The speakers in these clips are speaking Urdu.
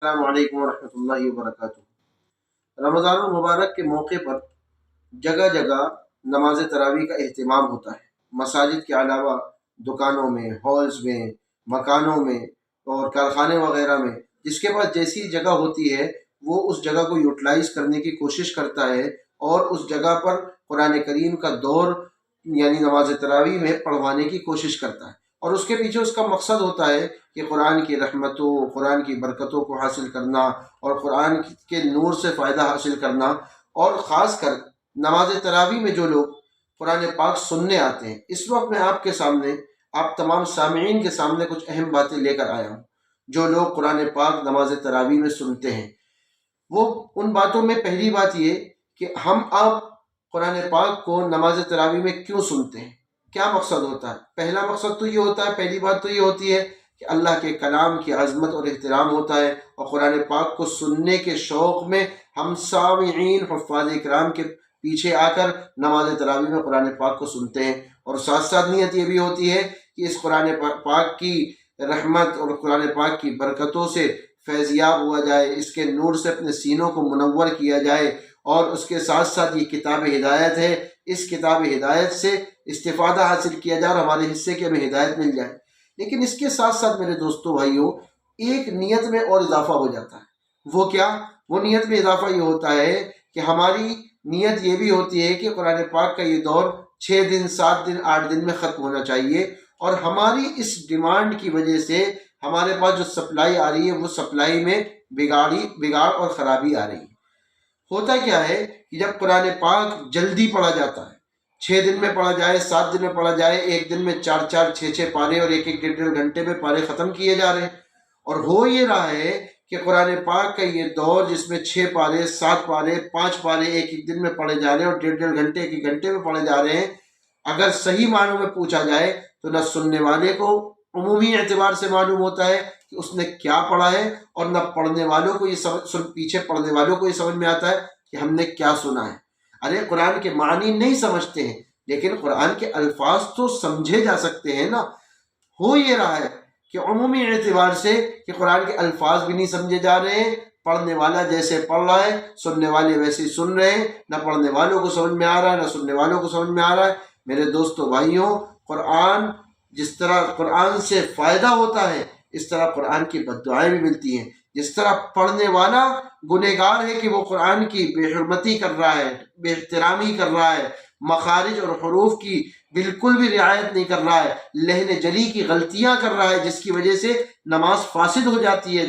السلام علیکم ورحمۃ اللہ وبرکاتہ۔ رمضان المبارک کے موقع پر جگہ جگہ نماز تراویح کا اہتمام ہوتا ہے۔ مساجد کے علاوہ دکانوں میں، ہالز میں، مکانوں میں اور کارخانے وغیرہ میں جس کے پاس جیسی جگہ ہوتی ہے وہ اس جگہ کو یوٹیلائز کرنے کی کوشش کرتا ہے اور اس جگہ پر قرآن کریم کا دور یعنی نماز تراویح میں پڑھوانے کی کوشش کرتا ہے، اور اس کے پیچھے اس کا مقصد ہوتا ہے کہ قرآن کی رحمتوں، قرآن کی برکتوں کو حاصل کرنا اور قرآن کے نور سے فائدہ حاصل کرنا۔ اور خاص کر نماز تراویح میں جو لوگ قرآن پاک سننے آتے ہیں، اس وقت میں آپ کے سامنے، آپ تمام سامعین کے سامنے کچھ اہم باتیں لے کر آیا ہوں۔ جو لوگ قرآن پاک نماز تراویح میں سنتے ہیں، وہ ان باتوں میں پہلی بات یہ کہ ہم آپ قرآن پاک کو نماز تراویح میں کیوں سنتے ہیں، کیا مقصد ہوتا ہے؟ پہلا مقصد تو یہ ہوتا ہے، پہلی بات تو یہ ہوتی ہے کہ اللہ کے کلام کی عظمت اور احترام ہوتا ہے، اور قرآن پاک کو سننے کے شوق میں ہم سامعین حفاظ کرام کے پیچھے آ کر نماز تراویح میں قرآن پاک کو سنتے ہیں۔ اور ساتھ ساتھ نیت یہ بھی ہوتی ہے کہ اس قرآن پاک کی رحمت اور قرآن پاک کی برکتوں سے فیضیاب ہوا جائے، اس کے نور سے اپنے سینوں کو منور کیا جائے، اور اس کے ساتھ ساتھ یہ کتاب ہدایت ہے، اس کتاب ہدایت سے استفادہ حاصل کیا جائے اور ہمارے حصے کی ہمیں ہدایت مل جائے۔ لیکن اس کے ساتھ ساتھ میرے دوستوں بھائیوں، ایک نیت میں اور اضافہ ہو جاتا ہے۔ وہ کیا؟ وہ نیت میں اضافہ یہ ہوتا ہے کہ ہماری نیت یہ بھی ہوتی ہے کہ قرآن پاک کا یہ دور 6 دن، 7 دن، 8 دن میں ختم ہونا چاہیے، اور ہماری اس ڈیمانڈ کی وجہ سے ہمارے پاس جو سپلائی آ رہی ہے وہ سپلائی میں بگاڑ اور خرابی آ رہی ہے۔ ہوتا کیا ہے کہ جب قرآن پاک جلدی پڑھا جاتا ہے، 6 دن میں پڑھا جائے، 7 دن میں پڑھا جائے، ایک دن میں 4 6 پارے اور ایک 1.5 گھنٹے میں پارے ختم کیے جا رہے ہیں، اور ہو یہ رہا ہے کہ قرآن پاک کا یہ دور جس میں 6 پارے، 7 پارے، 5 پارے ایک دن میں پڑھے جا رہے ہیں اور 1.5 گھنٹے، 1 گھنٹے میں پڑھے جا رہے ہیں، اگر صحیح معنوں میں پوچھا جائے تو نہ سننے والے کو عمومی اعتبار سے معلوم ہوتا ہے کہ اس نے کیا پڑھا ہے، اور نہ پڑھنے والوں کو یہ پیچھے پڑھنے والوں کو یہ سمجھ میں آتا ہے کہ ہم نے کیا سنا ہے۔ ارے قرآن کے معنی نہیں سمجھتے ہیں، لیکن قرآن کے الفاظ تو سمجھے جا سکتے ہیں نا۔ ہو یہ رہا ہے کہ عمومی اعتبار سے کہ قرآن کے الفاظ بھی نہیں سمجھے جا رہے ہیں، پڑھنے والا جیسے پڑھ رہا ہے، سننے والے ویسے ہی سن رہے ہیں، نہ پڑھنے والوں کو سمجھ میں آ رہا ہے نہ سننے والوں کو سمجھ میں آ رہا ہے۔ میرے دوستو بھائیوں، قرآن جس طرح قرآن سے فائدہ ہوتا ہے، اس طرح قرآن کی بددعائیں بھی ملتی ہیں۔ جس طرح پڑھنے والا گنہگار ہے کہ وہ قرآن کی بے حرمتی کر رہا ہے، بے احترامی کر رہا ہے، مخارج اور حروف کی بالکل بھی رعایت نہیں کر رہا ہے، لہن جلی کی غلطیاں کر رہا ہے، جس کی وجہ سے نماز فاسد ہو جاتی ہے،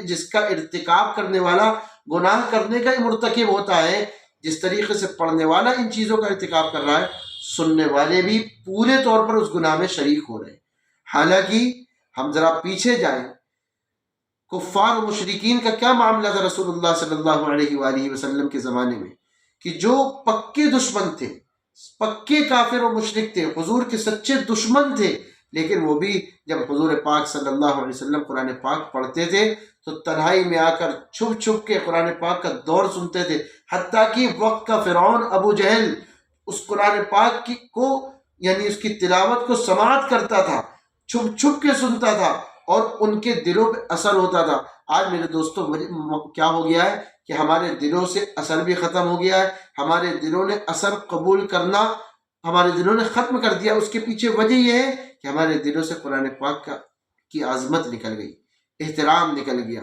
جس کا ارتکاب کرنے والا گناہ کرنے کا مرتکب ہوتا ہے، جس طریقے سے پڑھنے والا ان چیزوں کا ارتکاب کر رہا ہے، سننے والے بھی پورے طور پر اس گناہ میں شریک ہو رہے ہیں۔ حالانکہ ہم ذرا پیچھے جائیں، کفار و مشرکین کا کیا معاملہ تھا رسول اللہ صلی اللہ علیہ وآلہ وسلم کے زمانے میں، کہ جو پکے دشمن تھے، پکے کافر و مشرک تھے، حضور کے سچے دشمن تھے، لیکن وہ بھی جب حضور پاک صلی اللہ علیہ وسلم قرآن پاک پڑھتے تھے تو تنہائی میں آ کر چھپ چھپ کے قرآن پاک کا دور سنتے تھے، حتیٰ کہ وقت کا فرعون ابو جہل اس قرآن پاک کو یعنی اس کی تلاوت کو سماعت کرتا تھا، چھپ چھپ کے سنتا تھا، اور ان کے دلوں پہ اثر ہوتا تھا۔ آج میرے دوستوں کیا ہو گیا ہے کہ ہمارے دلوں سے اثر بھی ختم ہو گیا ہے، ہمارے دلوں نے اثر قبول کرنا ہمارے دلوں نے ختم کر دیا۔ اس کے پیچھے وجہ یہ ہے کہ ہمارے دلوں سے قرآن پاک کی عظمت نکل گئی، احترام نکل گیا،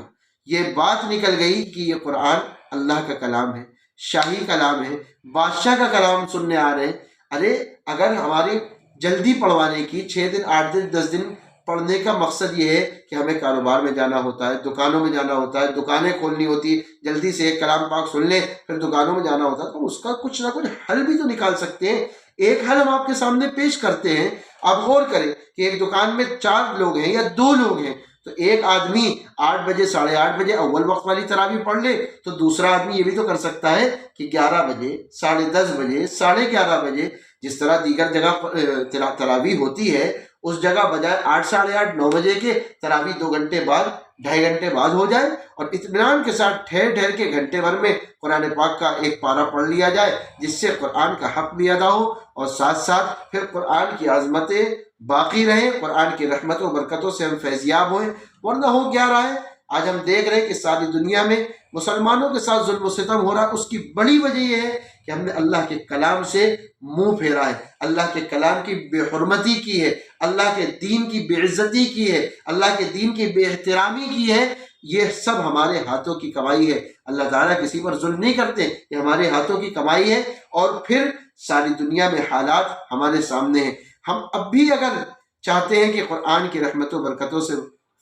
یہ بات نکل گئی کہ یہ قرآن اللہ کا کلام ہے، شاہی کلام ہے، بادشاہ کا کلام سننے آ رہے ہیں۔ ارے اگر ہماری جلدی پڑھوانے کی 6 دن، 8 دن، 10 دن پڑھنے کا مقصد یہ ہے کہ ہمیں کاروبار میں جانا ہوتا ہے، دکانوں میں جانا ہوتا ہے، دکانیں کھولنی ہوتی، جلدی سے ایک کلام پاک سن لیں پھر دکانوں میں جانا ہوتا ہے، تو اس کا کچھ نہ کچھ حل بھی تو نکال سکتے ہیں۔ ایک حل ہم آپ کے سامنے پیش کرتے ہیں۔ آپ غور کریں کہ ایک دکان میں 4 لوگ ہیں یا 2 لوگ ہیں، تو ایک آدمی 8 بجے، 8:30 بجے اول وقت والی تراویح پڑھ لے، تو دوسرا آدمی یہ بھی تو کر سکتا ہے کہ 11 بجے، 10:30 بجے، 11:30 بجے، جس طرح دیگر جگہ تراویح ہوتی ہے، اس جگہ بجائے 8، 8:30، 9 بجے کے تراویح 2 گھنٹے بعد، 2.5 گھنٹے بعد ہو جائے، اور اطمینان کے ساتھ ٹھہر کے گھنٹے بھر میں قرآن پاک کا ایک پارہ پڑھ لیا جائے، جس سے قرآن کا حق بھی ادا ہو، اور ساتھ ساتھ پھر قرآن کی عظمتیں باقی رہیں، قرآن کی رحمتوں و برکتوں سے ہم فیضیاب ہوئیں۔ ورنہ ہو کیا رہا ہے آج ہم دیکھ رہے ہیں کہ ساری دنیا میں مسلمانوں کے ساتھ ظلم و ستم ہو رہا ہے۔ اس کی بڑی وجہ یہ ہے کہ ہم نے اللہ کے کلام سے منہ پھیرا ہے، اللہ کے کلام کی بے حرمتی کی ہے، اللہ کے دین کی بے عزتی کی ہے، اللہ کے دین کی بے احترامی کی ہے۔ یہ سب ہمارے ہاتھوں کی کمائی ہے۔ اللہ تعالیٰ کسی پر ظلم نہیں کرتے، یہ ہمارے ہاتھوں کی کمائی ہے۔ اور پھر ساری دنیا میں حالات ہمارے سامنے ہیں۔ ہم اب بھی اگر چاہتے ہیں کہ قرآن کی رحمتوں برکتوں سے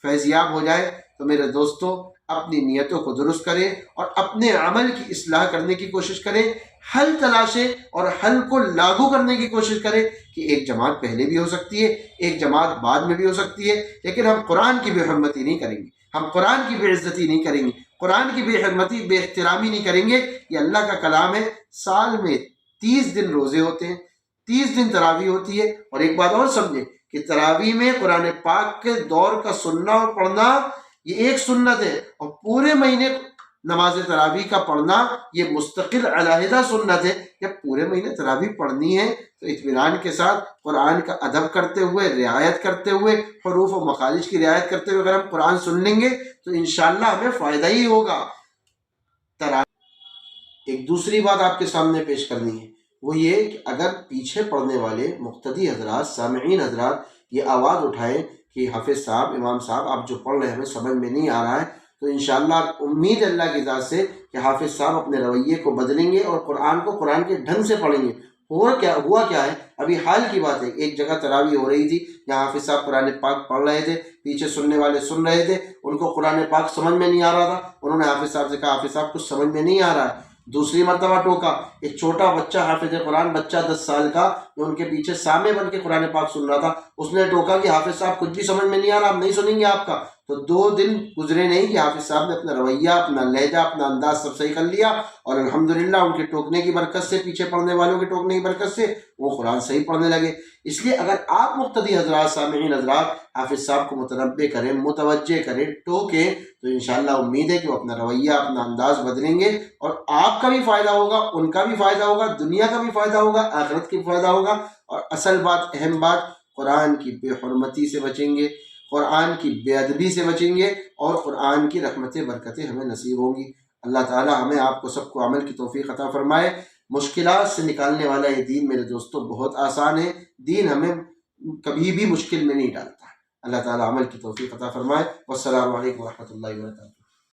فیضیاب ہو جائے تو میرے دوستو اپنی نیتوں کو درست کریں اور اپنے عمل کی اصلاح کرنے کی کوشش کریں، حل تلاشیں اور حل کو لاگو کرنے کی کوشش کریں کہ ایک جماعت پہلے بھی ہو سکتی ہے، ایک جماعت بعد میں بھی ہو سکتی ہے، لیکن ہم قرآن کی بے حرمتی نہیں کریں گے، ہم قرآن کی بے عزتی نہیں کریں گے، قرآن کی بے حرمتی بے احترامی نہیں کریں گے۔ یہ اللہ کا کلام ہے۔ سال میں 30 دن روزے ہوتے ہیں، 30 دن تراویح ہوتی ہے۔ اور ایک بات اور سمجھیں کہ تراویح میں قرآن پاک کے دور کا سننا اور پڑھنا یہ ایک سنت ہے، اور پورے مہینے نماز تراویح کا پڑھنا یہ مستقل علیحدہ سنت ہے۔ جب پورے مہینے تراویح پڑھنی ہے تو اطمینان کے ساتھ قرآن کا ادب کرتے ہوئے، رعایت کرتے ہوئے، حروف و مخارج کی رعایت کرتے ہوئے اگر ہم قرآن سن لیں گے تو انشاءاللہ ہمیں فائدہ ہی ہوگا۔ ایک دوسری بات آپ کے سامنے پیش کرنی ہے، وہ یہ کہ اگر پیچھے پڑھنے والے مقتدی حضرات، سامعین حضرات یہ آواز اٹھائیں کہ حافظ صاحب، امام صاحب آپ جو پڑھ رہے ہیں ہمیں سمجھ میں نہیں آ رہا ہے، تو انشاءاللہ امید اللہ کی ذات سے کہ حافظ صاحب اپنے رویے کو بدلیں گے اور قرآن کو قرآن کے ڈھنگ سے پڑھیں گے۔ ہوا کیا ہے، ابھی حال کی بات ہے، ایک جگہ تراویح ہو رہی تھی، جہاں حافظ صاحب قرآن پاک پڑھ رہے تھے، پیچھے سننے والے سن رہے تھے، ان کو قرآن پاک سمجھ میں نہیں آ رہا تھا، انہوں نے حافظ صاحب سے کہا حافظ صاحب کچھ سمجھ میں نہیں آ رہا ہے۔ دوسری مرتبہ ٹوکا، ایک چھوٹا بچہ حافظ قرآن، بچہ 10 سال کا جو ان کے پیچھے سامنے بن کے قرآن پاک سن رہا تھا، اس نے ٹوکا کہ حافظ صاحب کچھ بھی سمجھ میں نہیں آ رہا، ہم نہیں سنیں گے آپ کا۔ تو 2 دن گزرے نہیں کہ حافظ صاحب نے اپنا رویہ، اپنا لہجہ، اپنا انداز سب صحیح کر لیا، اور الحمدللہ ان کے ٹوکنے کی برکت سے، پیچھے پڑھنے والوں کے ٹوکنے کی برکت سے وہ قرآن صحیح پڑھنے لگے۔ اس لیے اگر آپ مقتدی حضرات، سامعین حضرات حافظ صاحب کو متنبہ کریں، متوجہ کریں، ٹوکیں، تو انشاءاللہ امید ہے کہ وہ اپنا رویہ، اپنا انداز بدلیں گے، اور آپ کا بھی فائدہ ہوگا، ان کا بھی فائدہ ہوگا، دنیا کا بھی فائدہ ہوگا، آخرت کی بھی فائدہ ہوگا۔ اور اصل بات، اہم بات، قرآن کی بے حرمتی سے بچیں گے، قرآن کی بے ادبی سے بچیں گے، اور قرآن کی رحمتیں برکتیں ہمیں نصیب ہوں گی۔ اللہ تعالی ہمیں آپ کو سب کو عمل کی توفیق عطا فرمائے۔ مشکلات سے نکالنے والا یہ دین میرے دوستوں بہت آسان ہے، دین ہمیں کبھی بھی مشکل میں نہیں ڈالتا۔ اللہ تعالی عمل کی توفیق عطا فرمائے۔ والسلام علیکم ورحمۃ اللہ وبرکاتہ۔